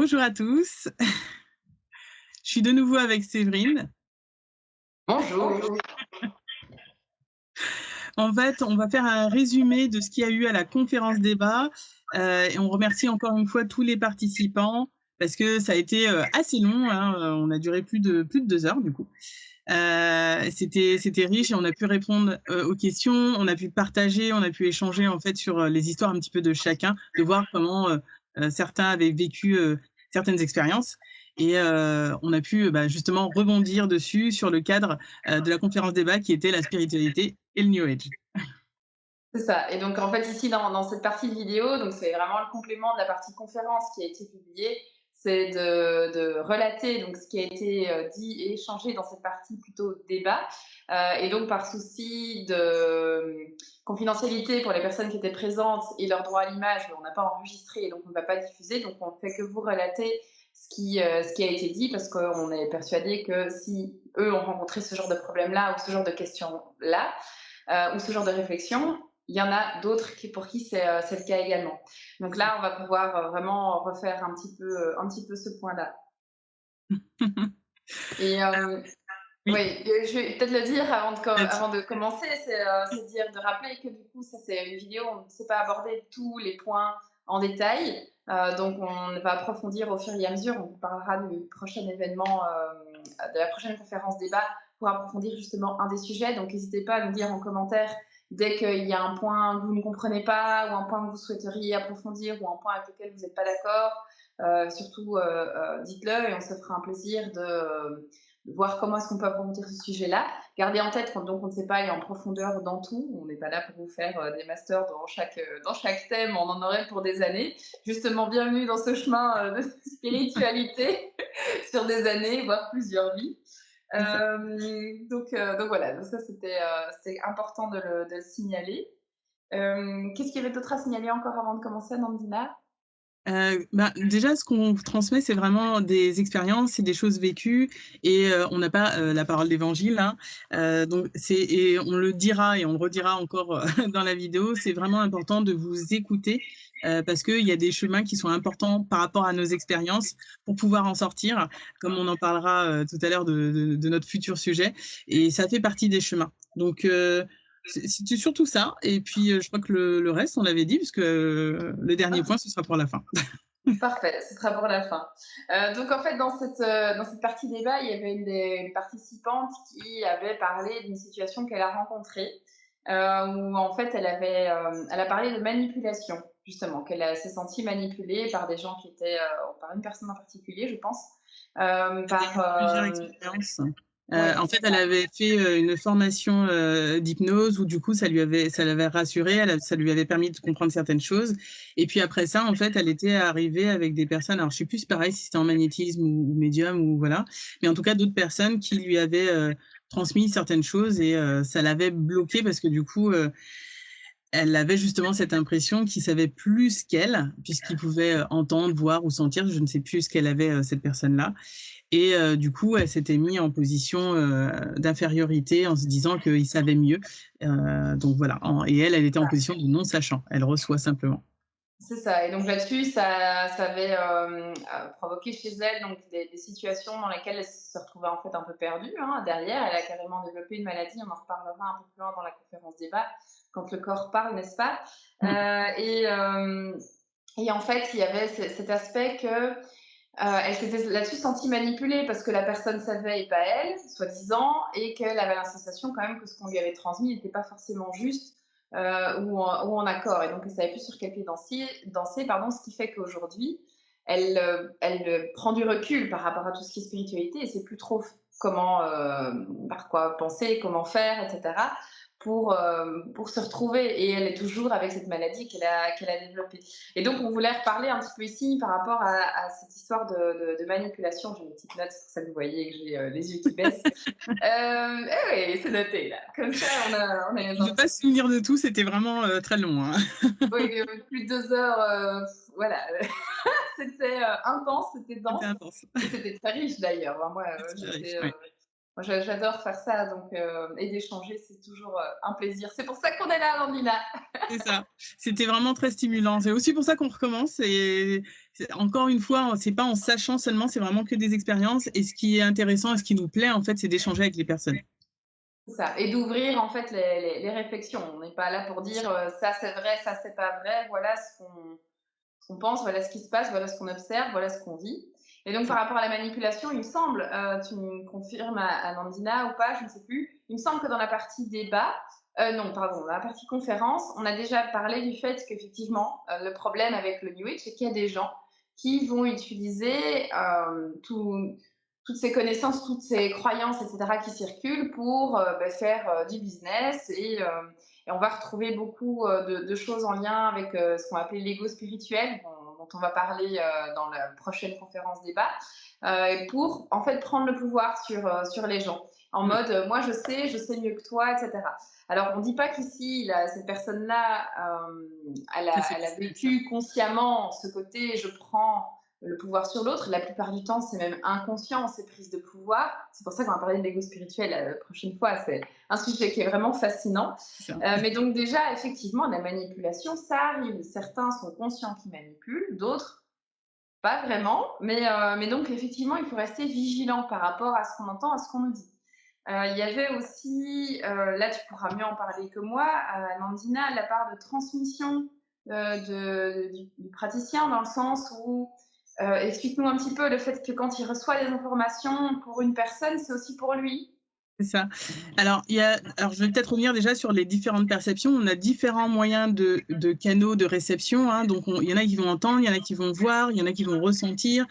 Bonjour à tous. Je suis de nouveau avec Séverine. Bonjour. En fait, on va faire un résumé de ce qu'il y a eu à la conférence débat, et on remercie encore une fois tous les participants parce que ça a été, assez long, hein, on a duré plus de 2 heures du coup. C'était riche et on a pu répondre, aux questions, on a pu partager, on a pu échanger en fait sur, les histoires un petit peu de chacun, de voir comment, certains avaient vécu, certaines expériences et on a pu, justement rebondir dessus sur le cadre, de la conférence débat qui était la spiritualité et le New Age. C'est ça. Et donc, en fait, ici, dans cette partie vidéo, donc c'est vraiment le complément de la partie conférence qui a été publiée, c'est de relater donc ce qui a été dit et échangé dans cette partie plutôt débat. Et donc, par souci de confidentialité pour les personnes qui étaient présentes et leur droit à l'image, on n'a pas enregistré et donc on ne va pas diffuser. Donc, on ne fait que vous relater ce qui a été dit parce qu'on est persuadé que si eux ont rencontré ce genre de problème-là ou ce genre de questions-là, ou ce genre de réflexion, il y en a d'autres pour qui c'est le cas également. Donc là, on va pouvoir vraiment refaire un petit peu ce point-là. Et Oui, oui, je vais peut-être le dire peut-être. avant de commencer, c'est dire de rappeler que du coup, ça c'est une vidéo, on ne sait pas aborder tous les points en détail. Donc on va approfondir au fur et à mesure. On vous parlera du prochain événement, de la prochaine conférence débat pour approfondir justement un des sujets. Donc n'hésitez pas à nous dire en commentaire dès qu'il y a un point que vous ne comprenez pas ou un point que vous souhaiteriez approfondir ou un point avec lequel vous n'êtes pas d'accord. Surtout, dites-le et on se fera un plaisir de voir comment est-ce qu'on peut approfondir ce sujet-là. Gardez en tête qu'on donc on ne sait pas aller en profondeur dans tout. On n'est pas là pour vous faire des masters dans chaque thème. On en aurait pour des années. Justement, bienvenue dans ce chemin de spiritualité sur des années, voire plusieurs vies. C'est ça. Donc voilà, donc ça c'était important de le signaler. Qu'est-ce qu'il y avait d'autre à signaler encore avant de commencer, Nandina? Déjà, ce qu'on transmet, c'est vraiment des expériences et des choses vécues et on n'a pas, la parole d'évangile, hein. Donc et on le dira et on le redira encore, dans la vidéo, c'est vraiment important de vous écouter, parce qu'il y a des chemins qui sont importants par rapport à nos expériences pour pouvoir en sortir, comme on en parlera, tout à l'heure de notre futur sujet et ça fait partie des chemins. Donc c'était surtout ça et puis, je crois que le reste, on l'avait dit puisque, le dernier point, ce sera pour la fin. Parfait, ce sera pour la fin. Donc en fait, dans cette partie débat, il y avait une des participantes qui avait parlé d'une situation qu'elle a rencontrée, où en fait, elle a parlé de manipulation, justement, s'est sentie manipulée par des gens qui étaient, par une personne en particulier, je pense, par, Plusieurs expériences. oui, En c'est fait, elle ça. avait fait, une formation, d'hypnose où du coup ça l'avait rassurée, ça lui avait permis de comprendre certaines choses et puis après ça, en fait, elle était arrivée avec des personnes, alors je sais plus si pareil si c'était en magnétisme ou médium ou voilà, mais en tout cas d'autres personnes qui lui avaient, transmis certaines choses et ça l'avait bloquée parce que du coup, elle avait justement cette impression qu'il savait plus qu'elle, puisqu'il pouvait, entendre, voir ou sentir, je ne sais plus ce qu'elle avait, cette personne-là et du coup, elle s'était mise en position, d'infériorité en se disant qu'il savait mieux, donc voilà, et elle était en position de non sachant. Elle reçoit simplement. C'est ça. Et donc là-dessus, ça avait provoqué chez elle donc des situations dans lesquelles elle se retrouvait en fait un peu perdue. Hein. Derrière, elle a carrément développé une maladie. On en reparlera un peu plus loin dans la conférence débat quand le corps parle, n'est-ce pas? Mmh. Et en fait, il y avait cet aspect que elle s'était là-dessus sentie manipulée parce que la personne savait et pas elle, soi-disant, et qu'elle avait la sensation quand même que ce qu'on lui avait transmis n'était pas forcément juste ou en accord. Et donc, elle ne savait plus sur quel pied danser pardon, ce qui fait qu'aujourd'hui, elle prend du recul par rapport à tout ce qui est spiritualité et sait plus trop comment, par quoi penser, comment faire, etc. Pour se retrouver. Et elle est toujours avec cette maladie qu'elle a développée. Et donc, on voulait reparler un petit peu ici par rapport à cette histoire de manipulation. J'ai une petite note, c'est pour ça que vous voyez que j'ai les yeux qui baissent. Eh oui, c'est noté là. Comme ça, on a les Je ne vais pas infos. se souvenir de tout, c'était vraiment, très long, hein. Oui, plus de 2 heures, voilà. C'était intense, c'était C'était dense intense. et c'était très riche d'ailleurs. Enfin, moi, C'est très j'étais riche, ouais. Moi, j'adore faire ça, donc et d'échanger, c'est toujours, un plaisir. C'est pour ça qu'on est là, Landina. C'est ça. C'était vraiment très stimulant. C'est aussi pour ça qu'on recommence et c'est encore une fois, c'est pas en sachant seulement, c'est vraiment que des expériences et ce qui est intéressant et ce qui nous plaît, en fait, c'est d'échanger avec les personnes. C'est ça et d'ouvrir, en fait, les réflexions. On n'est pas là pour dire, «Ça, c'est vrai, ça, c'est pas vrai». Voilà ce qu'on pense, voilà ce qui se passe, voilà ce qu'on observe, voilà ce qu'on vit. Et donc, par rapport à la manipulation, il me semble, tu me confirmes à Nandina ou pas, je ne sais plus, il me semble que dans la partie débat, non, pardon, dans la partie conférence, on a déjà parlé du fait qu'effectivement, le problème avec le New Age, c'est qu'il y a des gens qui vont utiliser toutes ces connaissances, toutes ces croyances, etc., qui circulent pour faire du business et on va retrouver beaucoup de choses en lien avec ce qu'on appelle l'ego spirituel, dont on va parler dans la prochaine conférence débat, pour en fait prendre le pouvoir sur les gens. En Mmh. mode, moi je sais mieux que toi, etc. Alors, on ne dit pas qu'ici, cette personne-là, Ça s'est elle a passé comme ça. vécu consciemment ce côté je prends le pouvoir sur l'autre. La plupart du temps, c'est même inconscient, ces prises de pouvoir. C'est pour ça qu'on va parler de l'ego spirituel la prochaine fois. C'est un sujet qui est vraiment fascinant. C'est ça. Mais donc déjà, effectivement, la manipulation, ça arrive. Certains sont conscients qu'ils manipulent, d'autres pas vraiment. Mais donc effectivement, il faut rester vigilant par rapport à ce qu'on entend, à ce qu'on nous dit. Il y avait aussi, là tu pourras mieux en parler que moi, Nandina, la part de transmission du praticien dans le sens où, explique-nous un petit peu le fait que quand il reçoit des informations pour une personne, c'est aussi pour lui. C'est ça. Alors, je vais peut-être revenir déjà sur les différentes perceptions. On a différents moyens de canaux de réception, hein. Donc, il y en a qui vont entendre, il y en a qui vont voir, il y en a qui vont ressentir.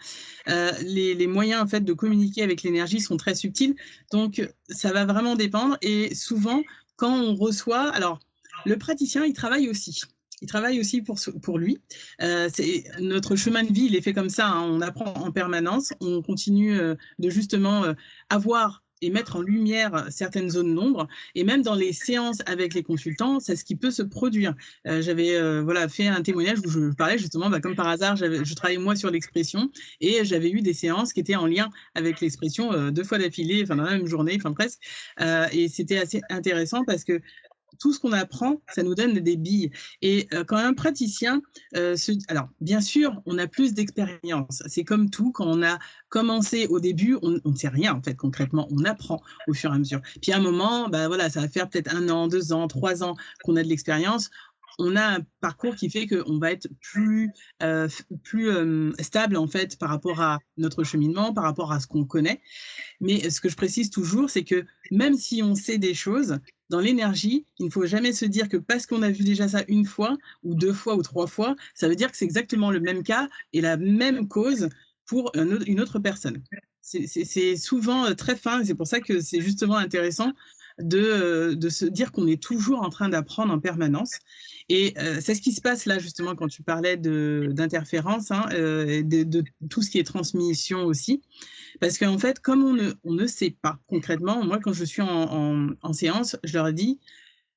Les moyens, en fait, de communiquer avec l'énergie sont très subtils. Donc, ça va vraiment dépendre. Et souvent, quand on reçoit, alors, le praticien, il travaille aussi. Il travaille aussi pour lui. Notre chemin de vie, il est fait comme ça, hein. On apprend en permanence. On continue de justement avoir et mettre en lumière certaines zones d'ombre. Et même dans les séances avec les consultants, c'est ce qui peut se produire. J'avais voilà, fait un témoignage où je parlais justement, comme par hasard, je travaillais moi sur l'expression et j'avais eu des séances qui étaient en lien avec l'expression 2 fois d'affilée, enfin dans la même journée, enfin presque. Et c'était assez intéressant parce que tout ce qu'on apprend, ça nous donne des billes. Et quand un praticien, alors bien sûr, on a plus d'expérience. C'est comme tout, quand on a commencé au début, on ne sait rien en fait concrètement. On apprend au fur et à mesure. Puis à un moment, bah, voilà, ça va faire peut-être 1 an, 2 ans, 3 ans qu'on a de l'expérience. On a un parcours qui fait qu'on va être plus stable en fait par rapport à notre cheminement, par rapport à ce qu'on connaît. Mais ce que je précise toujours, c'est que même si on sait des choses, dans l'énergie, il ne faut jamais se dire que parce qu'on a vu déjà ça 1 fois ou 2 fois ou 3 fois, ça veut dire que c'est exactement le même cas et la même cause pour une autre personne. C'est souvent très fin et c'est pour ça que c'est justement intéressant de se dire qu'on est toujours en train d'apprendre en permanence. Et c'est ce qui se passe là justement quand tu parlais d'interférences, hein, de tout ce qui est transmission aussi. Parce qu'en fait, comme on ne sait pas concrètement, moi, quand je suis en séance, je leur dis,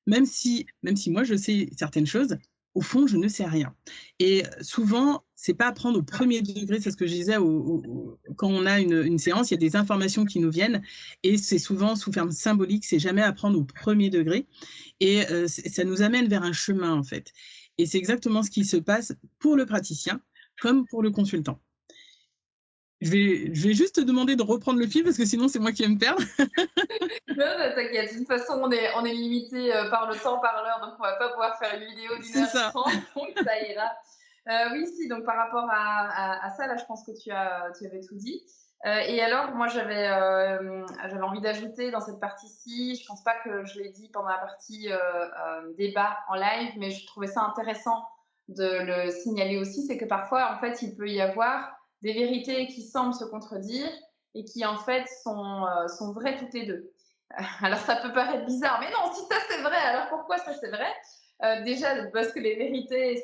même si moi je sais certaines choses, au fond, je ne sais rien. Et souvent, c'est pas à prendre au premier degré, c'est ce que je disais, quand on a une séance, il y a des informations qui nous viennent et c'est souvent sous forme symbolique, c'est jamais à prendre au premier degré. Et ça nous amène vers un chemin, en fait. Et c'est exactement ce qui se passe pour le praticien comme pour le consultant. Je vais juste te demander de reprendre le fil parce que sinon c'est moi qui vais me perdre. Non, non, t'inquiète. De toute façon, on est limité par le temps, par l'heure, donc on va pas pouvoir faire une vidéo d'une C'est heure ça. 30, donc ça ira. Oui, si, donc par rapport à ça, là, je pense que tu avais tout dit. Et alors, moi, j'avais envie d'ajouter dans cette partie-ci, je pense pas que je l'ai dit pendant la partie débat en live, mais je trouvais ça intéressant de le signaler aussi, c'est que parfois, en fait, il peut y avoir des vérités qui semblent se contredire et qui, en fait, sont vraies toutes les deux. Alors ça peut paraître bizarre, mais non, si ça c'est vrai, alors pourquoi ça c'est vrai? Déjà parce que les vérités,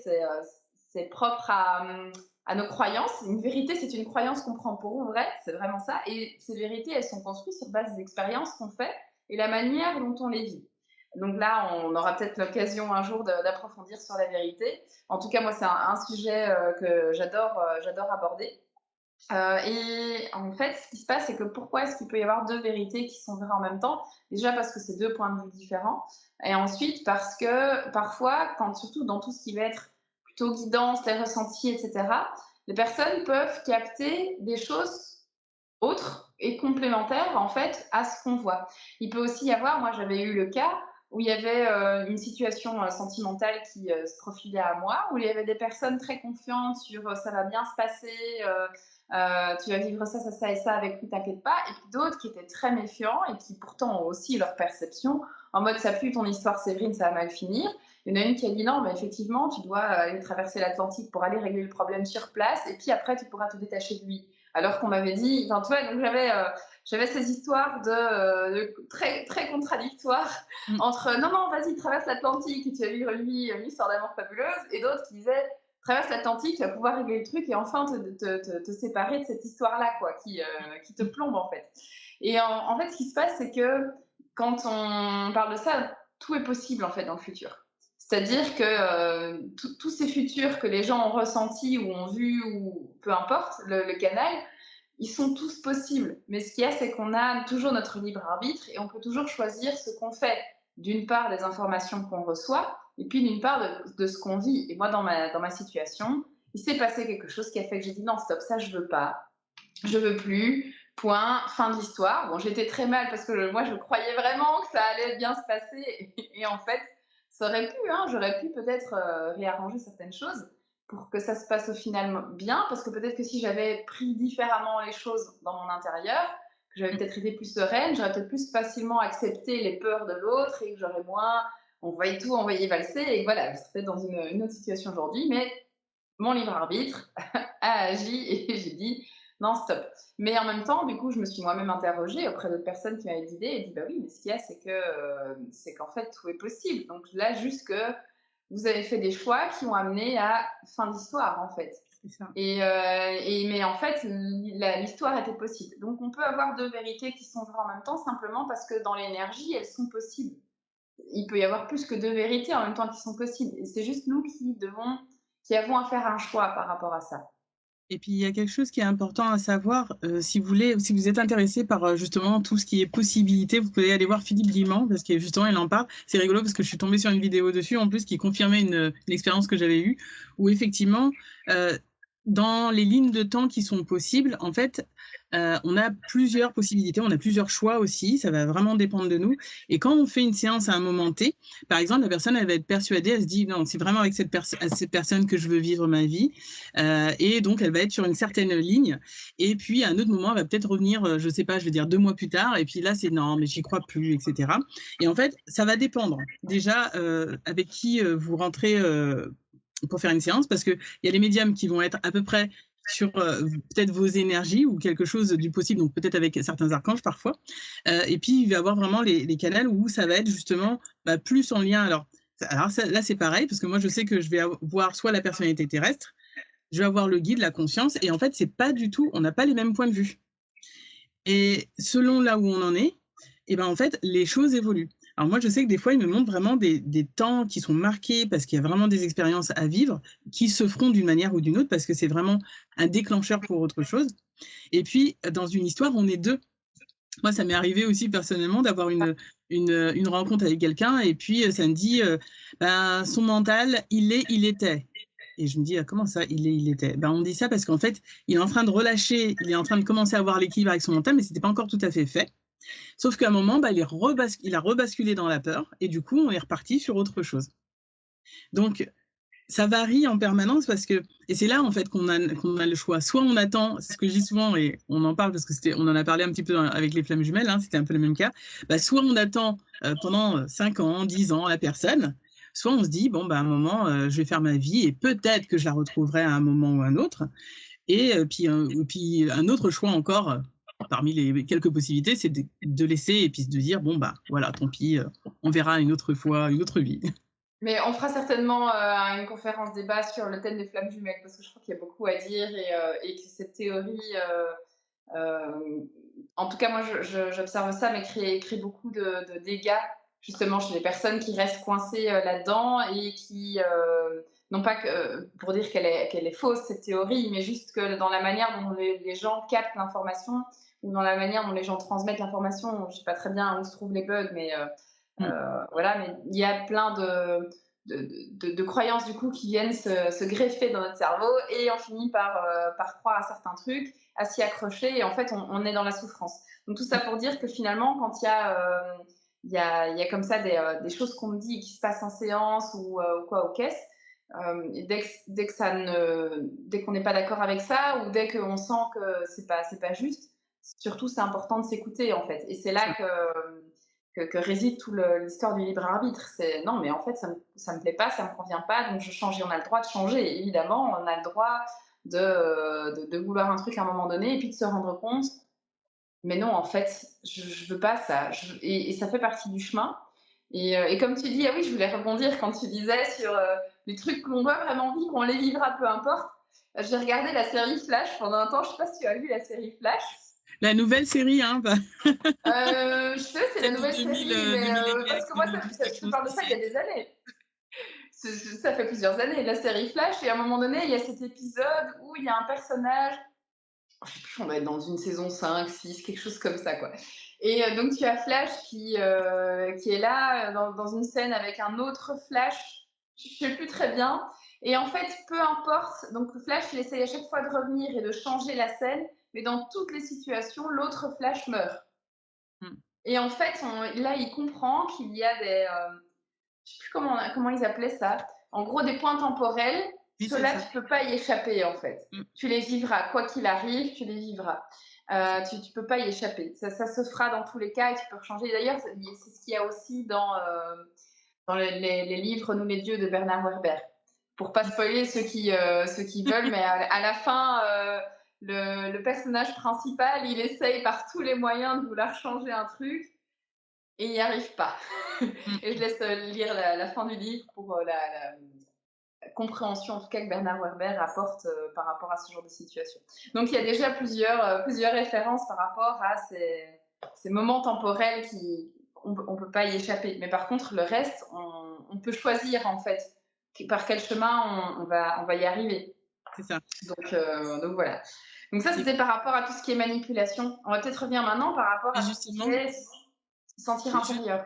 c'est propre à nos croyances. Une vérité, c'est une croyance qu'on prend pour vrai, c'est vraiment ça. Et ces vérités, elles sont construites sur base des expériences qu'on fait et la manière dont on les vit. Donc là, on aura peut-être l'occasion un jour d'approfondir sur la vérité. En tout cas, moi, c'est un sujet que j'adore aborder. Et en fait, ce qui se passe, c'est que pourquoi est-ce qu'il peut y avoir 2 vérités qui sont vraies en même temps? Déjà parce que c'est 2 points de vue différents et ensuite parce que parfois, quand surtout dans tout ce qui va être plutôt guidance, les ressentis et cetera, les personnes peuvent capter des choses autres et complémentaires, en fait, à ce qu'on voit. Il peut aussi y avoir moi j'avais eu le cas où il y avait, une situation, sentimentale qui, se profilait à moi, où il y avait des personnes très confiantes sur, «Ça va bien se passer, tu vas vivre ça, ça, ça et ça avec lui, t'inquiète pas», et puis d'autres qui étaient très méfiants et qui pourtant ont aussi leur perception, en mode: «Ça pue ton histoire Séverine, ça va mal finir». Il y en a une qui a dit: «Non, mais effectivement, tu dois aller traverser l'Atlantique pour aller régler le problème sur place et puis après tu pourras te détacher de lui». Alors qu'on m'avait dit, enfin, tu vois, donc j'avais ces histoires très, très contradictoires Mmh. entre non, non, vas-y, traverse l'Atlantique et tu vas vivre une histoire d'amour fabuleuse, et d'autres qui disaient traverse l'Atlantique, tu vas pouvoir régler le truc et enfin te séparer de cette histoire-là, quoi, qui te plombe en fait. Et en fait, ce qui se passe, c'est que quand on parle de ça, tout est possible en fait dans le futur. C'est-à-dire que tous ces futurs que les gens ont ressentis ou ont vus, ou peu importe le canal, ils sont tous possibles. Mais ce qu'il y a, c'est qu'on a toujours notre libre arbitre et on peut toujours choisir ce qu'on fait. D'une part, des informations qu'on reçoit, et puis d'une part, de ce qu'on vit. Et moi, dans ma situation, il s'est passé quelque chose qui a fait que j'ai dit non, stop, ça, je veux pas. Je veux plus. Point. Fin de l'histoire. Bon, j'étais très mal parce que moi, je croyais vraiment que ça allait bien se passer. Et en fait, ça aurait pu, hein, j'aurais pu peut-être réarranger certaines choses pour que ça se passe au final bien, parce que peut-être que si j'avais pris différemment les choses dans mon intérieur, que j'avais peut-être été plus sereine, j'aurais peut-être plus facilement accepté les peurs de l'autre et que j'aurais moins envoyé valser, et voilà, je serais peut-être dans une autre situation aujourd'hui, mais mon libre arbitre a agi et j'ai dit non, stop. Mais en même temps, du coup, je me suis moi-même interrogée auprès d'autres personnes qui m'avaient guidée et dit bah oui, mais ce qu'il y a, c'est qu'en fait, tout est possible. Donc là, juste que vous avez fait des choix qui ont amené à fin d'histoire, en fait. C'est ça. Mais en fait, l'histoire était possible. Donc on peut avoir deux vérités qui sont vraies en même temps, simplement parce que dans l'énergie, elles sont possibles. Il peut y avoir plus que deux vérités en même temps qui sont possibles. Et c'est juste nous qui avons à faire un choix par rapport à ça. Et puis il y a quelque chose qui est important à savoir, si vous voulez, si vous êtes intéressé par, justement tout ce qui est possibilité, vous pouvez aller voir Philippe Guillemant parce que justement il en parle. C'est rigolo parce que je suis tombée sur une vidéo dessus en plus qui confirmait une expérience que j'avais eue où effectivement, dans les lignes de temps qui sont possibles, en fait, on a plusieurs possibilités, on a plusieurs choix aussi, ça va vraiment dépendre de nous et quand on fait une séance à un moment T, par exemple, la personne, elle va être persuadée, elle se dit: «Non, c'est vraiment avec cette personne que je veux vivre ma vie». Et donc, elle va être sur une certaine ligne. Et puis, à un autre moment, elle va peut-être revenir, je ne sais pas, je vais dire 2 mois plus tard. Et puis là, c'est non, mais j'y crois plus, etc. Et en fait, ça va dépendre. Déjà, avec qui vous rentrez pour faire une séance, parce qu'il y a les médiums qui vont être à peu près sur peut-être vos énergies ou quelque chose du possible, donc peut-être avec certains archanges parfois. Et puis, il va y avoir vraiment les canaux où ça va être justement plus en lien. Alors ça, là, c'est pareil, parce que moi, je sais que je vais voir soit la personnalité terrestre, je vais avoir le guide, la conscience, et en fait, c'est pas du tout, on n'a pas les mêmes points de vue. Et selon là où on en est, et ben en fait, les choses évoluent. Alors moi, je sais que des fois, ils me montrent vraiment des temps qui sont marqués parce qu'il y a vraiment des expériences à vivre qui se feront d'une manière ou d'une autre parce que c'est vraiment un déclencheur pour autre chose. Et puis, dans une histoire, on est deux. Moi, ça m'est arrivé aussi personnellement d'avoir une rencontre avec quelqu'un et puis ça me dit ben, son mental, il était. Et je me dis, ah, comment ça, il était? Ben, on dit ça parce qu'en fait, il est en train de relâcher, il est en train de commencer à avoir l'équilibre avec son mental, mais ce n'était pas encore tout à fait fait. Sauf qu'à un moment, ben, il a rebasculé dans la peur et du coup, on est reparti sur autre chose. Donc, ça varie en permanence parce que, et c'est là en fait qu'on a le choix. Soit on attend, c'est ce que je dis souvent et on en parle parce que on en a parlé un petit peu avec les flammes jumelles, hein, c'était un peu le même cas. Bah, soit on attend pendant 5 ans, 10 ans la personne, soit on se dit, bon, bah, à un moment, je vais faire ma vie et peut-être que je la retrouverai à un moment ou un autre. Puis un autre choix encore, parmi les quelques possibilités, c'est de laisser et puis de dire, bon, bah voilà, tant pis, on verra une autre fois, une autre vie. Mais on fera certainement une conférence débat sur le thème des flammes jumelles, parce que je crois qu'il y a beaucoup à dire et que cette théorie, en tout cas moi j'observe ça, mais crée beaucoup de dégâts justement chez les personnes qui restent coincées là-dedans et qui non pas que, pour dire qu'elle est fausse, cette théorie, mais juste que dans la manière dont les gens captent l'information ou dans la manière dont les gens transmettent l'information, je ne sais pas très bien où se trouvent les bugs, mais Mmh. voilà, mais il y a plein de croyances du coup qui viennent se greffer dans notre cerveau et on finit par croire à certains trucs, à s'y accrocher et en fait on est dans la souffrance. Donc tout ça pour dire que finalement quand il y a comme ça des choses qu'on me dit qui se passent en séance ou quoi aux caisses, dès qu'on n'est pas d'accord avec ça ou dès qu'on sent que c'est pas juste, surtout c'est important de s'écouter en fait. Et c'est là que réside toute l'histoire du libre arbitre. C'est non, mais en fait, ça me plaît pas, ça me convient pas, donc je change. Et on a le droit de changer. Et évidemment, on a le droit de vouloir un truc à un moment donné et puis de se rendre compte, mais non, en fait, je veux pas ça. Et ça fait partie du chemin. Et comme tu dis, ah oui, je voulais rebondir quand tu disais sur les trucs qu'on doit vraiment vivre, on les vivra peu importe. J'ai regardé la série Flash pendant un temps. Je sais pas si tu as vu la série Flash. La nouvelle série, hein, bah, Je sais, c'est la celle de nouvelle 2000, série, mais 2000 et parce quelques, que moi, 2012, je quelque te chose parle de comme ça ça. il y a des années. Ça fait plusieurs années, la série Flash, et à un moment donné, il y a cet épisode où il y a un personnage, je sais plus, on doit être dans une saison 5, 6, quelque chose comme ça, quoi. Et donc, tu as Flash qui est là, dans une scène avec un autre Flash, je sais plus très bien. Et en fait, peu importe, donc Flash, il essaye à chaque fois de revenir et de changer la scène, mais dans toutes les situations, l'autre Flash meurt. Mmh. Et en fait, là, il comprend qu'il y a je sais plus comment ils appelaient ça. En gros, des points temporels. Oui, c'est Ceux-là, ça. tu peux pas y échapper, en fait. Mmh. Tu les vivras. Quoi qu'il arrive, tu les vivras. Tu peux pas y échapper. Ça se fera dans tous les cas et tu peux changer. D'ailleurs, c'est ce qu'il y a aussi dans les livres Nous les dieux de Bernard Werber. Pour pas spoiler ceux qui veulent, mais à la fin, le personnage principal, il essaye par tous les moyens de vouloir changer un truc et il n'y arrive pas. Et je Mmh. laisse lire la fin du livre pour la compréhension, en tout cas, que Bernard Werber apporte par rapport à ce genre de situation. Donc, il y a déjà plusieurs références par rapport à ces moments temporels qui, on peut pas y échapper. Mais par contre, le reste, on peut choisir, en fait, par quel chemin on va y arriver. C'est ça. Donc voilà. Donc ça, Et c'était par rapport à tout ce qui est manipulation. On va peut-être revenir maintenant par rapport et à tout ce qui justement, est sentir ju inférieur.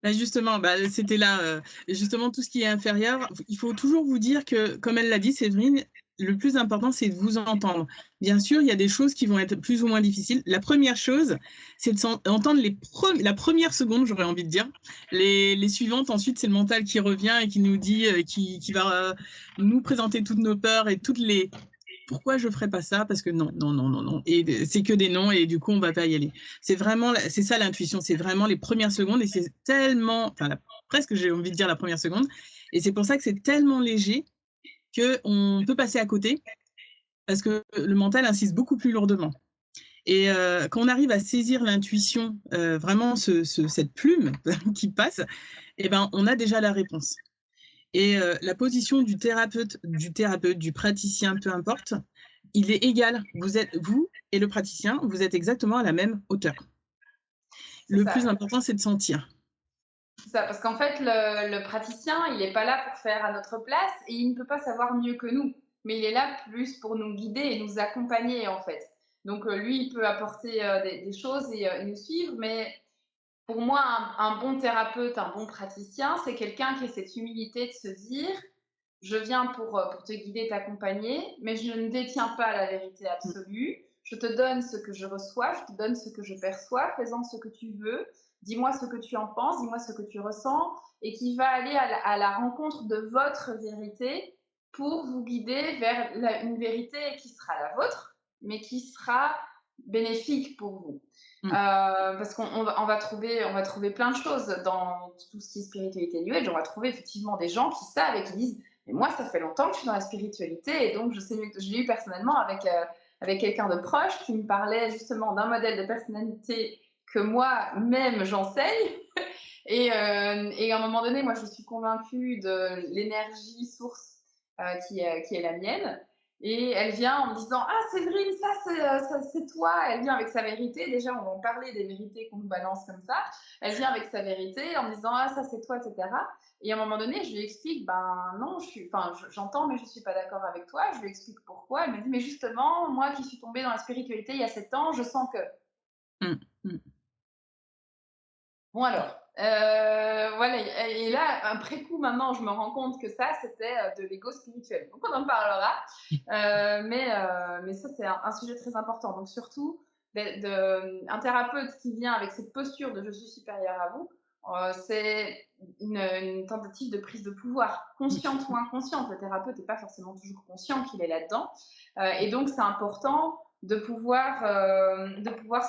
bah, justement, bah, c'était là, justement tout ce qui est inférieur, il faut toujours vous dire que, comme elle l'a dit Séverine, le plus important, c'est de vous entendre. Bien sûr, il y a des choses qui vont être plus ou moins difficiles. La première chose, c'est de entendre la première seconde, j'aurais envie de dire. Les suivantes, ensuite, c'est le mental qui revient et qui nous dit, qui va nous présenter toutes nos peurs et toutes les pourquoi je ferais pas ça? Parce que non, non, non, non, non. Et c'est que des noms et du coup, on va pas y aller. C'est vraiment, c'est ça l'intuition, c'est vraiment les premières secondes et c'est tellement, enfin, presque j'ai envie de dire la première seconde. Et c'est pour ça que c'est tellement léger qu'on peut passer à côté parce que le mental insiste beaucoup plus lourdement. Et quand on arrive à saisir l'intuition, vraiment cette plume qui passe, eh ben, on a déjà la réponse. Et la position du praticien, peu importe, il est égal. Vous et le praticien, vous êtes exactement à la même hauteur. C'est Le ça. plus important, c'est de sentir. C'est ça, parce qu'en fait, le praticien, il n'est pas là pour faire à notre place et il ne peut pas savoir mieux que nous. Mais il est là plus pour nous guider et nous accompagner, en fait. Donc, lui, il peut apporter des choses et nous suivre. Mais pour moi, un bon thérapeute, un bon praticien, c'est quelqu'un qui a cette humilité de se dire, je viens pour te guider, t'accompagner, mais je ne détiens pas la vérité absolue. Je te donne ce que je reçois, je te donne ce que je perçois, fais-en ce que tu veux, dis-moi ce que tu en penses, dis-moi ce que tu ressens, et qui va aller à la rencontre de votre vérité pour vous guider vers une vérité qui sera la vôtre, mais qui sera bénéfique pour vous. Mm. Parce on va trouver plein de choses dans tout ce qui est spiritualité New Age. On va trouver effectivement des gens qui savent et qui disent mais moi, ça fait longtemps que je suis dans la spiritualité et donc je sais mieux que je l'ai eu personnellement avec quelqu'un de proche qui me parlait justement d'un modèle de personnalité que moi-même j'enseigne. Et à un moment donné, moi, je suis convaincue de l'énergie source qui est la mienne. Et elle vient en me disant: «Ah Séverine, ça c'est toi!» Elle vient avec sa vérité. Déjà, on va en parler des vérités qu'on nous balance comme ça. Elle vient avec sa vérité en me disant: «Ah ça c'est toi» et cetera. Et à un moment donné, je lui explique: «Ben non, j'entends, mais je suis pas d'accord avec toi». Je lui explique pourquoi. Elle me dit: «Mais justement, moi qui suis tombée dans la spiritualité il y a 7 ans, je sens que». Mmh. Mmh. Bon alors, voilà et là, après coup, maintenant, je me rends compte que ça, c'était, de l'ego spirituel. Donc on en parlera, mais ça, c'est un sujet très important. Donc surtout, un thérapeute qui vient avec cette posture de: «Je suis supérieur à vous», c'est une tentative de prise de pouvoir, consciente ou inconsciente. Le thérapeute n'est pas forcément toujours conscient qu'il est là-dedans, et donc c'est important de pouvoir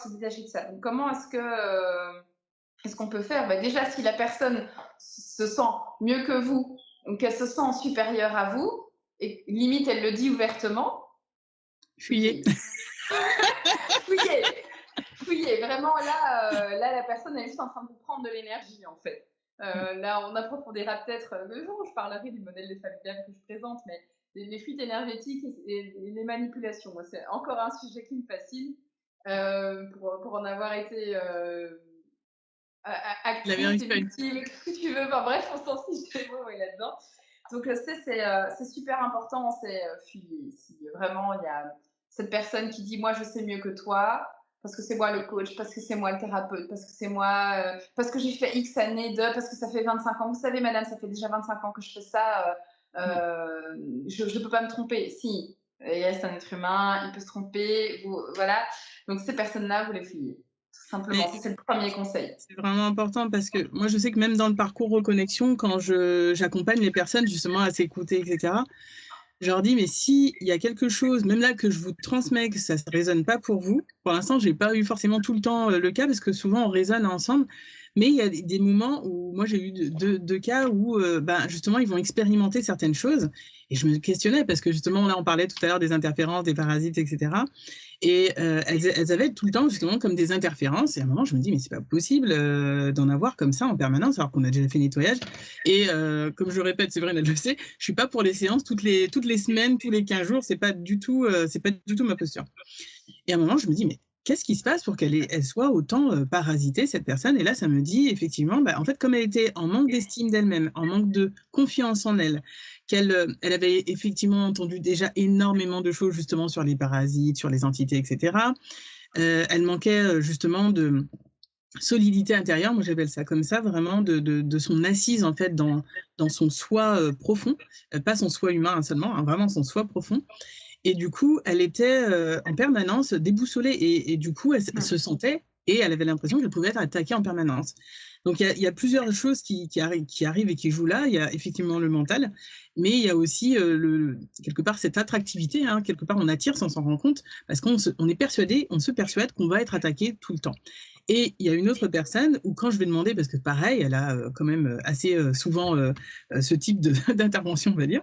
se détacher de ça. Donc comment est-ce que, qu'est-ce qu'on peut faire? Bah, déjà, si la personne se sent mieux que vous, ou qu'elle se sent supérieure à vous, et limite elle le dit ouvertement, Fuyez. fuyez. Fuyez, fuyez. Vraiment là la personne elle est juste en train de vous prendre de l'énergie en fait. Là on approfondira peut-être le jour où je parlerai du modèle des familiales que je présente, mais les fuites énergétiques et les manipulations, moi c'est encore un sujet qui me fascine, pour en avoir été La meilleure actrice et expérience. victime, tout ce que tu veux. Enfin bref, on s'en fiche des mots, ouais, là-dedans. Donc, c'est super important, c'est si vraiment il y a cette personne qui dit: «Moi, je sais mieux que toi, parce que c'est moi le coach, parce que c'est moi le thérapeute, parce que c'est moi, parce que j'ai fait X années de, parce que ça fait 25 ans. Vous savez, madame, ça fait déjà 25 ans que je fais ça, Mmh. je ne peux pas me tromper». Si, il reste un être humain, il peut se tromper, voilà. Donc, ces personnes-là, vous les fuyez, tout simplement. Mais Ça, c'est le premier conseil. c'est vraiment important parce que moi, je sais que même dans le parcours reconnexion, quand j'accompagne les personnes justement à s'écouter, et cetera, je leur dis: «Mais s'il y a quelque chose, même là, que je vous transmets, que ça ne résonne pas pour vous», pour l'instant, j'ai pas eu forcément tout le temps, le cas parce que souvent on raisonne ensemble, mais il y a des moments où moi j'ai eu 2 cas où, ben, justement, ils vont expérimenter certaines choses et je me questionnais parce que justement, là, on parlait tout à l'heure des interférences, des parasites et cetera. Et elles avaient tout le temps justement comme des interférences et à un moment je me dis: «Mais c'est pas possible, d'en avoir comme ça en permanence alors qu'on a déjà fait le nettoyage» et comme je répète, Séverine elle le sait, je suis pas pour les séances toutes les semaines, tous les 15 jours, c'est pas du tout ma posture. Et à un moment je me dis: «Mais qu'est-ce qui se passe pour elle soit autant, parasitée cette personne?» Et là ça me dit effectivement, bah, en fait comme elle était en manque d'estime d'elle-même, en manque de confiance en elle, elle avait effectivement entendu déjà énormément de choses justement sur les parasites, sur les entités et cetera. Elle manquait, justement de solidité intérieure, moi j'appelle ça comme ça, vraiment de son assise en fait dans son soi, profond, pas son soi humain hein, seulement, hein, vraiment son soi profond. Et du coup, elle était, en permanence déboussolée et du coup, elle se sentait et elle avait l'impression qu'elle pouvait être attaquée en permanence. Donc il y a plusieurs choses qui arrivent et qui jouent là. Il y a effectivement le mental, mais il y a aussi, quelque part cette attractivité, hein, quelque part on attire sans s'en rendre compte parce on se persuade qu'on va être attaqué tout le temps. Et il y a une autre personne où quand je vais demander parce que pareil, elle a, quand même, assez, souvent, ce type de d'intervention, on va dire.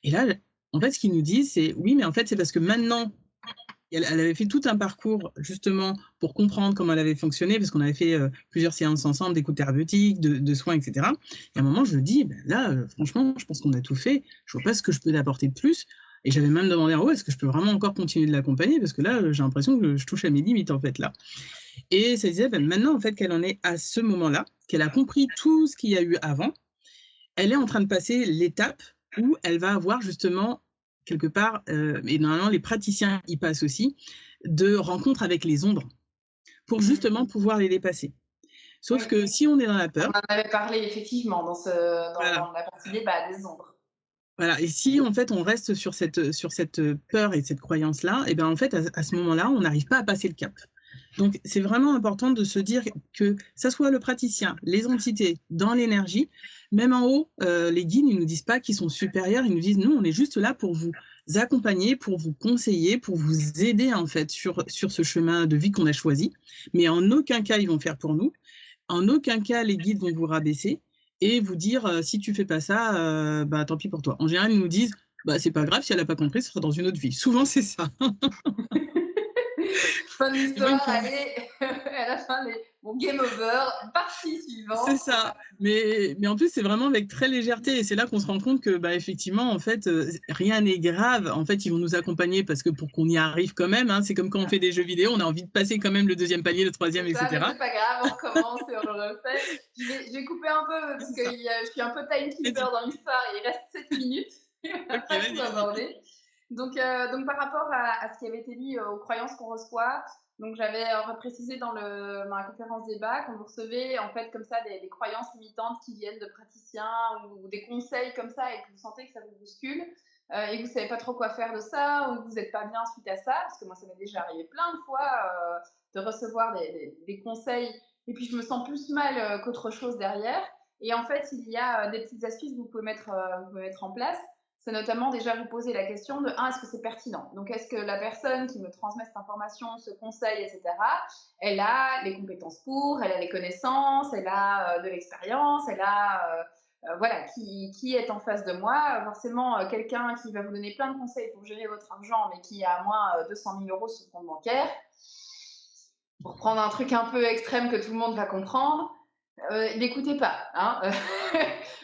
Et là, en fait, ce qu'ils nous disent, c'est: «Oui, mais en fait, c'est parce que maintenant», elle avait fait tout un parcours justement pour comprendre comment elle avait fonctionné, parce qu'on avait fait, plusieurs séances ensemble d'écoute thérapeutique, de soins et cetera. Et à un moment, je lui dis: «Ben là, franchement, je pense qu'on a tout fait. Je vois pas ce que je peux t'apporter de plus». Et j'avais même demandé en haut: «Est-ce que je peux vraiment encore continuer de l'accompagner? Parce que là, j'ai l'impression que je touche à mes limites, en fait, là». Et ça disait, ben, maintenant, en fait, qu'elle en est à ce moment-là, qu'elle a compris tout ce qu'il y a eu avant, elle est en train de passer l'étape où elle va avoir justement quelque part, et normalement les praticiens y passent aussi, de rencontres avec les ombres pour Mmh. justement pouvoir les dépasser. Sauf Oui, que si on est dans la on peur, en avait parlé effectivement voilà, dans la partie débat des ombres. voilà, et si en fait on reste sur cette peur et cette croyance-là, et ben en fait à ce moment-là, on n'arrive pas à passer le cap. Donc c'est vraiment important de se dire que ça soit le praticien, les entités, dans l'énergie, même en haut, les guides, ils nous disent pas qu'ils sont supérieurs, ils nous disent: «Nous, on est juste là pour vous accompagner, pour vous conseiller, pour vous aider en fait sur ce chemin de vie qu'on a choisi. Mais en aucun cas ils vont faire pour nous. En aucun cas les guides vont vous rabaisser et vous dire, si tu fais pas ça, bah, tant pis pour toi». En général, ils nous disent: «Bah, c'est pas grave, si elle a pas compris, ce sera dans une autre vie». Souvent, c'est ça. Fin de Donc l'histoire, allez, à la fin, bon, game over, partie C'est suivante. ça. Mais en plus, c'est vraiment avec très légèreté et c'est là qu'on se rend compte que, bah, effectivement, en fait, rien n'est grave. En fait, ils vont nous accompagner parce que pour qu'on y arrive quand même, hein, c'est comme quand on fait des jeux vidéo, on a envie de passer quand même le 2e palier, le 3e C'est et ça, mais cetera. c'est pas grave, on recommence et on le refait. Je vais couper un peu parce C'est que ça. je suis un peu timekeeper Vas-y. dans l'histoire. Il reste 7 minutes. On n'a OK, pas tout vas-y, vas-y. abordé. Donc par rapport à ce qui avait été dit aux croyances qu'on reçoit, donc j'avais reprécisé dans la conférence débat qu'on vous recevait en fait comme ça des croyances limitantes qui viennent de praticiens ou des conseils comme ça et que vous sentez que ça vous bouscule et que vous savez pas trop quoi faire de ça ou que vous n'êtes pas bien suite à ça, parce que moi ça m'est déjà arrivé plein de fois de recevoir des conseils et puis je me sens plus mal qu'autre chose derrière. Et en fait, il y a des petites astuces que vous pouvez mettre en place. C'est notamment déjà vous poser la question de est-ce que c'est pertinent. Donc, est-ce que la personne qui me transmet cette information, ce conseil, etc., elle a les compétences pour, elle a les connaissances, elle a de l'expérience, elle a voilà, qui est en face de moi. Forcément, quelqu'un qui va vous donner plein de conseils pour gérer votre argent, mais qui a à moins 200 000 euros sur le compte bancaire, pour prendre un truc un peu extrême que tout le monde va comprendre, n'écoutez pas. Hein.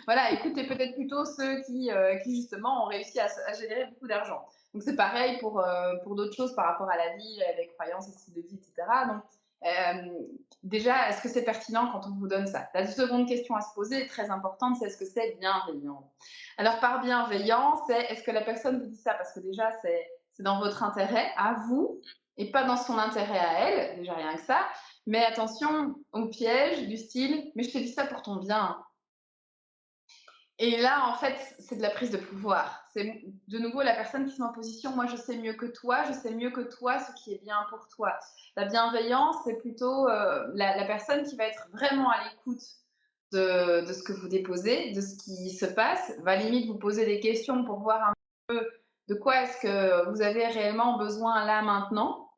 Voilà, écoutez peut-être plutôt ceux qui justement ont réussi à générer beaucoup d'argent. Donc c'est pareil pour d'autres choses par rapport à la vie, les croyances, le style de vie, etc. Donc déjà, est-ce que c'est pertinent quand on vous donne ça? La seconde question à se poser, très importante, c'est est-ce que c'est bienveillant? Alors par bienveillant, c'est est-ce que la personne vous dit ça parce que déjà c'est dans votre intérêt à vous et pas dans son intérêt à elle, déjà rien que ça. Mais attention au piège du style, mais je te dis ça pour ton bien. Et là, en fait, c'est de la prise de pouvoir. C'est de nouveau la personne qui se met en position, moi je sais mieux que toi, je sais mieux que toi ce qui est bien pour toi. La bienveillance, c'est plutôt la personne qui va être vraiment à l'écoute de ce que vous déposez, de ce qui se passe, va limite vous poser des questions pour voir un peu de quoi est-ce que vous avez réellement besoin là maintenant.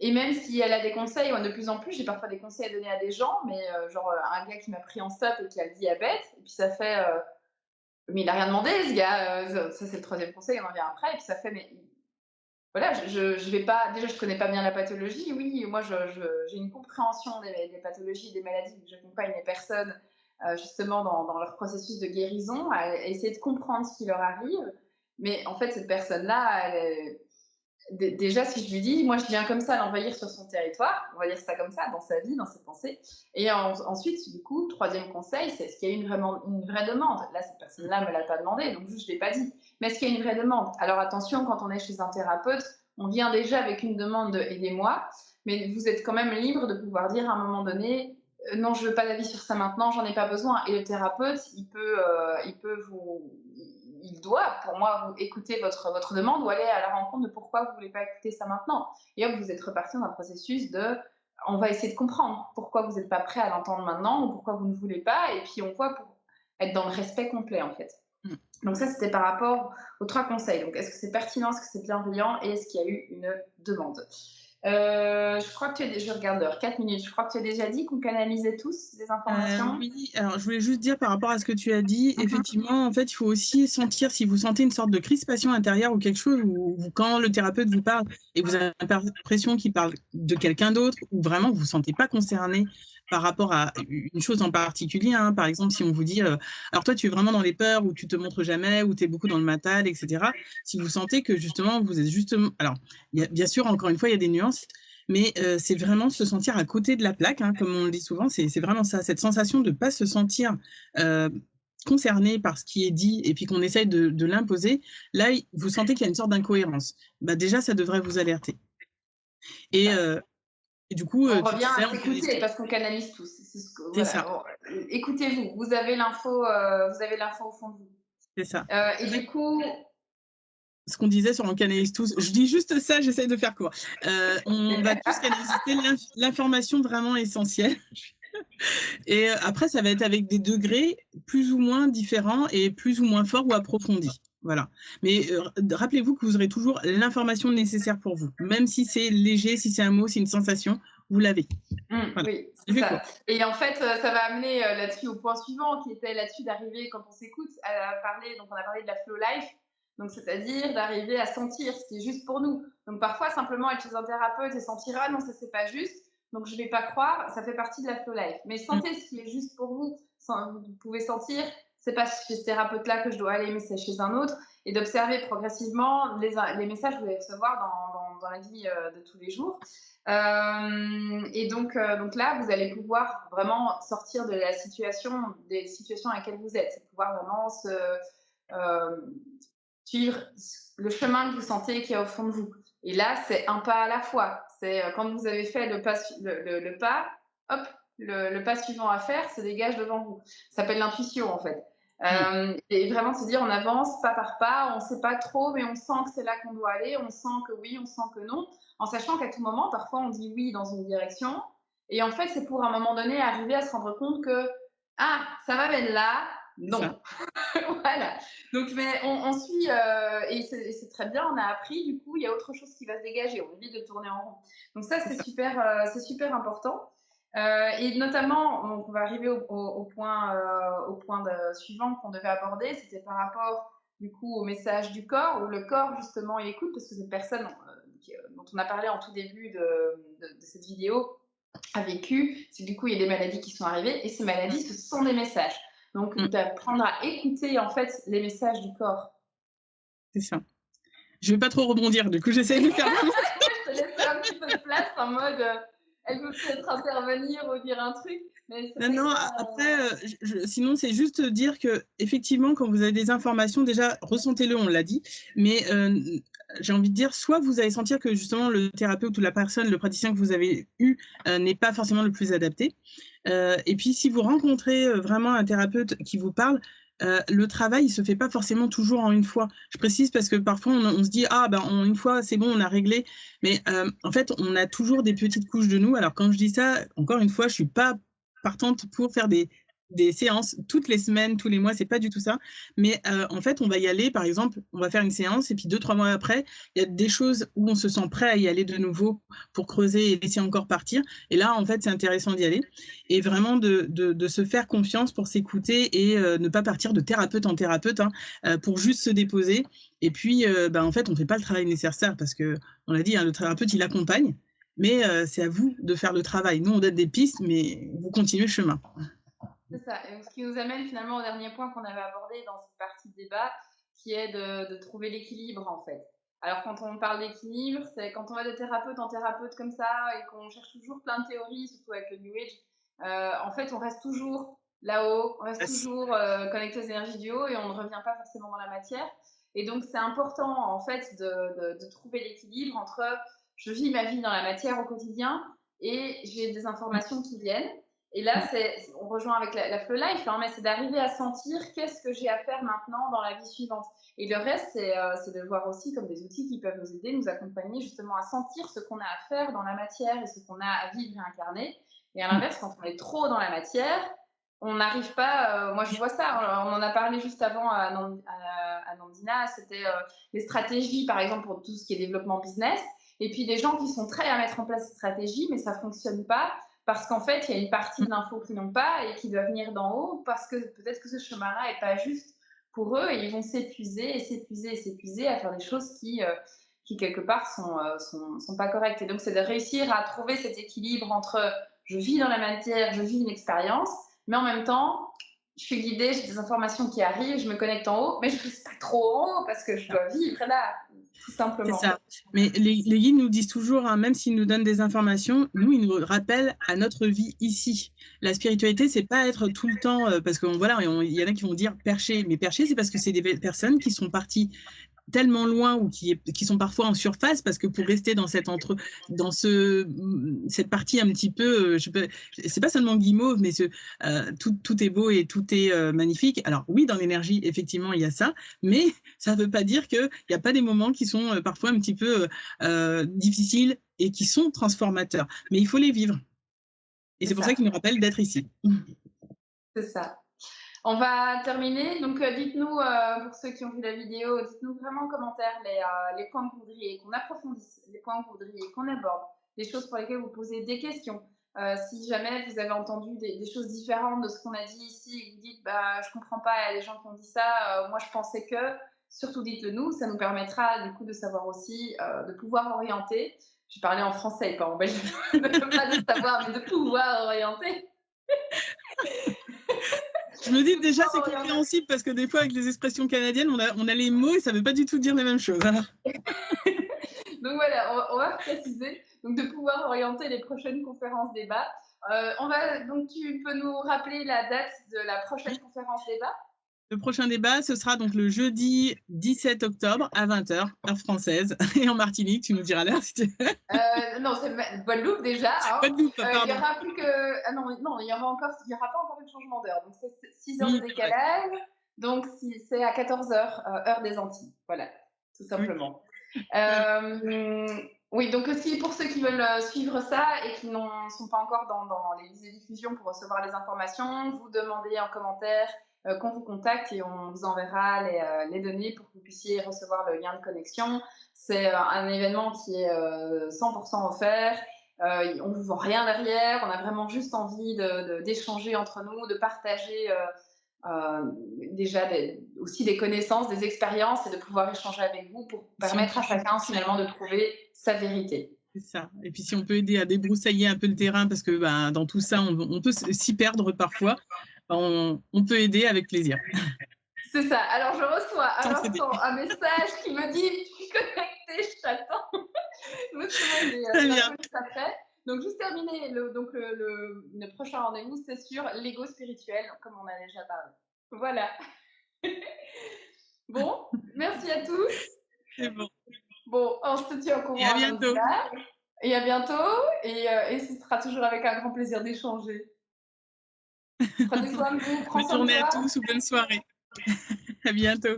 Et même si elle a des conseils, moi, de plus en plus, j'ai parfois des conseils à donner à des gens, mais genre un gars qui m'a pris en stop et qui a le diabète, et puis ça fait mais il n'a rien demandé, ce gars. Ça, c'est le troisième conseil, on en vient après. Et puis ça fait, mais voilà, je vais pas. Déjà, je connais pas bien la pathologie. Oui, moi, j'ai une compréhension des pathologies, des maladies. J'accompagne les personnes justement dans leur processus de guérison, à essayer de comprendre ce qui leur arrive. Mais en fait, cette personne-là, déjà, si je lui dis, moi, je viens comme ça l'envahir sur son territoire, on va dire ça comme ça, dans sa vie, dans ses pensées. Et ensuite, du coup, troisième conseil, c'est est-ce qu'il y a une vraie demande? Là, cette personne-là ne me l'a pas demandé, donc juste, je ne l'ai pas dit. Mais est-ce qu'il y a une vraie demande? Alors attention, quand on est chez un thérapeute, on vient déjà avec une demande de aidez-moi, mais vous êtes quand même libre de pouvoir dire à un moment donné, non, je veux pas d'avis sur ça maintenant, j'en ai pas besoin. Et le thérapeute, il doit, pour moi, vous écouter votre demande ou aller à la rencontre de pourquoi vous voulez pas écouter ça maintenant. Et hop, vous êtes reparti dans un processus de, on va essayer de comprendre pourquoi vous n'êtes pas prêt à l'entendre maintenant ou pourquoi vous ne voulez pas. Et puis on voit pour être dans le respect complet en fait. Mmh. Donc ça, c'était par rapport aux 3 conseils. Donc est-ce que c'est pertinent, est-ce que c'est bienveillant et est-ce qu'il y a eu une demande? Je crois que je regarde l'heure, 4 minutes. Je crois que tu as déjà dit qu'on canalisait tous des informations. Oui, alors je voulais juste dire par rapport à ce que tu as dit, Mhm. effectivement, en fait, il faut aussi sentir si vous sentez une sorte de crispation intérieure ou quelque chose où quand le thérapeute vous parle et vous avez l'impression qu'il parle de quelqu'un d'autre ou vraiment vous ne vous sentez pas concerné par rapport à une chose en particulier, hein. Par exemple, si on vous dit, alors toi, tu es vraiment dans les peurs ou tu te montres jamais ou tu es beaucoup dans le mental, etc. Si vous sentez que justement, vous êtes justement... Alors, bien sûr, encore une fois, il y a des nuances, mais c'est vraiment se sentir à côté de la plaque, hein, comme on le dit souvent, c'est vraiment ça, cette sensation de ne pas se sentir concerné par ce qui est dit et puis qu'on essaye de l'imposer. Là, vous sentez qu'il y a une sorte d'incohérence. Bah, déjà, ça devrait vous alerter. Et, et du coup, On tu revient disais, à on canalise s'écouter tout. parce qu'on canalise tous. C'est ça, Voilà. Écoutez-vous. Vous avez l'info au fond de vous. c'est ça. Et C'est vrai du coup, ce qu'on disait sur on canalise tous, je dis juste ça, j'essaye de faire court. On va tous canaliser l'information vraiment essentielle. Et après, ça va être avec des degrés plus ou moins différents et plus ou moins forts ou approfondis. Voilà. Mais rappelez-vous que vous aurez toujours l'information nécessaire pour vous. Même si c'est léger, si c'est un mot, c'est une sensation, vous l'avez. Voilà. oui, J'ai c'est fait ça. court. Et en fait, ça va amener là-dessus au point suivant, qui était là-dessus d'arriver, quand on s'écoute, à parler, donc on a parlé de la flow life, donc c'est-à-dire d'arriver à sentir ce qui est juste pour nous. Donc parfois, simplement être chez un thérapeute et sentir, ah non, ça c'est pas juste, donc je ne vais pas croire, ça fait partie de la flow life. Mais Mmh. sentez ce qui est juste pour vous. Vous pouvez sentir, c'est pas chez ce thérapeute-là que je dois aller, mais c'est chez un autre, et d'observer progressivement les messages que vous allez recevoir dans la vie de tous les jours. Donc là, vous allez pouvoir vraiment sortir de la situation, des situations à laquelle vous êtes, pouvoir vraiment euh, suivre le chemin que vous sentez qui est au fond de vous. Et là, c'est un pas à la fois. C'est quand vous avez fait le pas, hop, le pas suivant à faire se dégage devant vous. Ça s'appelle l'intuition en fait. Mmh. Et vraiment se dire on avance pas par pas, on ne sait pas trop, mais on sent que c'est là qu'on doit aller, on sent que oui, on sent que non, en sachant qu'à tout moment, parfois on dit oui dans une direction, et en fait c'est pour à un moment donné arriver à se rendre compte que ah, ça va ben là, C'est ça. non. Voilà. Donc, mais on suit, et c'est très bien, on a appris, du coup, il y a autre chose qui va se dégager, on évite de tourner en rond. Donc ça, C'est ça. c'est super important. Et notamment, on va arriver au point suivant qu'on devait aborder, c'était par rapport du coup au message du corps, où le corps justement il écoute, parce que cette personne dont on a parlé en tout début de cette vidéo a vécu, c'est que du coup il y a des maladies qui sont arrivées, et ces Mmh. maladies ce sont des messages. Donc Mmh. d'apprendre à écouter en fait les messages du corps. C'est ça. Je vais pas trop rebondir, du coup, j'essaie de faire vraiment. Je te laisse un petit peu de place en mode elle veut peut-être intervenir ou dire un truc, mais c'est Non, vrai que non, là, après, sinon, c'est juste dire que effectivement, quand vous avez des informations, déjà, ressentez-le, on l'a dit, mais j'ai envie de dire, soit vous allez sentir que justement le thérapeute ou la personne, le praticien que vous avez eu n'est pas forcément le plus adapté. Et puis, si vous rencontrez vraiment un thérapeute qui vous parle, le travail, il se fait pas forcément toujours en une fois. Je précise parce que parfois, on se dit, ah, ben, en une fois, c'est bon, on a réglé. Mais en fait, on a toujours des petites couches de nous. Alors, quand je dis ça, encore une fois, je suis pas partante pour faire des séances toutes les semaines, tous les mois, c'est pas du tout ça. Mais en fait, on va y aller, par exemple, on va faire une séance et puis 2, 3 mois après, il y a des choses où on se sent prêt à y aller de nouveau pour creuser et laisser encore partir. Et là, en fait, c'est intéressant d'y aller et vraiment de se faire confiance pour s'écouter et ne pas partir de thérapeute en thérapeute hein, pour juste se déposer. Et puis, en fait, on ne fait pas le travail nécessaire parce que, on l'a dit, hein, le thérapeute, il accompagne, mais c'est à vous de faire le travail. Nous, on donne des pistes, mais vous continuez le chemin. c'est ça. Et ce qui nous amène finalement au dernier point qu'on avait abordé dans cette partie de débat, qui est de trouver l'équilibre en fait. Alors quand on parle d'équilibre, c'est quand on va de thérapeute en thérapeute comme ça et qu'on cherche toujours plein de théories, surtout avec le New Age, en fait on reste toujours là-haut, on reste toujours connecté aux énergies du haut et on ne revient pas forcément dans la matière. Et donc c'est important en fait de trouver l'équilibre entre je vis ma vie dans la matière au quotidien et j'ai des informations qui viennent. Et là, on rejoint avec la flow life, hein, mais c'est d'arriver à sentir qu'est-ce que j'ai à faire maintenant dans la vie suivante. Et le reste, c'est de le voir aussi comme des outils qui peuvent nous aider, nous accompagner justement à sentir ce qu'on a à faire dans la matière et ce qu'on a à vivre et incarner. Et à l'inverse, quand on est trop dans la matière, on n'arrive pas. Moi, je vois ça. On en a parlé juste avant à Nandina. C'était les stratégies, par exemple, pour tout ce qui est développement business. Et puis des gens qui sont prêts à mettre en place ces stratégies, mais ça ne fonctionne pas parce qu'en fait, il y a une partie de l'info qu'ils n'ont pas et qui doit venir d'en haut parce que peut-être que ce chemin-là n'est pas juste pour eux et ils vont s'épuiser et s'épuiser et s'épuiser à faire des choses qui quelque part, sont pas correctes. Et donc, c'est de réussir à trouver cet équilibre entre je vis dans la matière, je vis une expérience, mais en même temps, je suis guidée, j'ai des informations qui arrivent, je me connecte en haut, mais je ne reste pas trop en haut parce que je dois vivre là, tout C'est simplement. ça. Mais les guides nous disent toujours, hein, même s'ils nous donnent des informations, nous, ils nous rappellent à notre vie ici. La spiritualité, c'est pas être tout le temps, parce qu'il voilà, il y en a qui vont dire perché, mais perché, c'est parce que c'est des personnes qui sont parties tellement loin ou qui sont parfois en surface parce que pour rester dans cette partie un petit peu, c'est pas seulement guimauve, mais tout est beau et tout est magnifique. Alors oui, dans l'énergie, effectivement, il y a ça, mais ça ne veut pas dire qu'il n'y a pas des moments qui sont parfois un petit peu difficiles et qui sont transformateurs. Mais il faut les vivre. Et C'est c'est pour ça ça, qu'ils nous rappellent d'être ici. c'est ça. On va terminer. Donc, dites-nous, pour ceux qui ont vu la vidéo, dites-nous vraiment en commentaire les points que vous voudriez qu'on approfondisse, les points que vous voudriez qu'on aborde, les choses pour lesquelles vous posez des questions. Si jamais vous avez entendu des choses différentes de ce qu'on a dit ici et que vous dites, bah, je comprends pas, il y a des gens qui ont dit ça, moi je pensais que, surtout dites-le nous, ça nous permettra du coup de savoir aussi, de pouvoir orienter. Je parlais en français, pas en belge. Pas de savoir, mais de pouvoir orienter. Je me dis déjà, c'est compréhensible parce que des fois, avec les expressions canadiennes, on a les mots et ça ne veut pas du tout dire la même chose. Alors. Donc voilà, on va préciser. Donc de pouvoir orienter les prochaines conférences débats. Donc tu peux nous rappeler la date de la prochaine conférence débat? Le prochain débat, ce sera donc le jeudi 17 octobre à 20h, heure française. Et en Martinique, tu nous diras l'heure si tu veux. Non, c'est Guadeloupe déjà. Hein. Guadeloupe, pardon. Il y aura plus que. Ah non, il y aura pas encore eu de changement d'heure. Donc c'est 6 heures de décalage. Donc c'est à 14h, heure des Antilles. Voilà, tout simplement. Oui, donc aussi pour ceux qui veulent suivre ça et qui ne sont pas encore dans les diffusions pour recevoir les informations, vous demandez en commentaire qu'on vous contacte et on vous enverra les données pour que vous puissiez recevoir le lien de connexion. C'est un événement qui est 100% offert. On ne vous vend rien derrière. On a vraiment juste envie d'échanger entre nous, de partager déjà aussi des connaissances, des expériences et de pouvoir échanger avec vous pour permettre à chacun finalement de trouver sa vérité. C'est ça. Et puis si on peut aider à débroussailler un peu le terrain, parce que dans tout ça, on peut s'y perdre parfois, on peut aider avec plaisir. C'est ça. Alors je reçois à l'instant un message qui me dit « Je suis connectée, je t'attends ». Je me souviens la police après. Donc juste terminer, le prochain rendez-vous, c'est sur l'ego spirituel, comme on a déjà parlé. Voilà. Bon, merci à tous. C'est bon. Bon, on se tient au courant. Et à bientôt. Et à bientôt. Et ce sera toujours avec un grand plaisir d'échanger. Prenez soin de vous. Bonne journée à tous ou bonne soirée. À bientôt.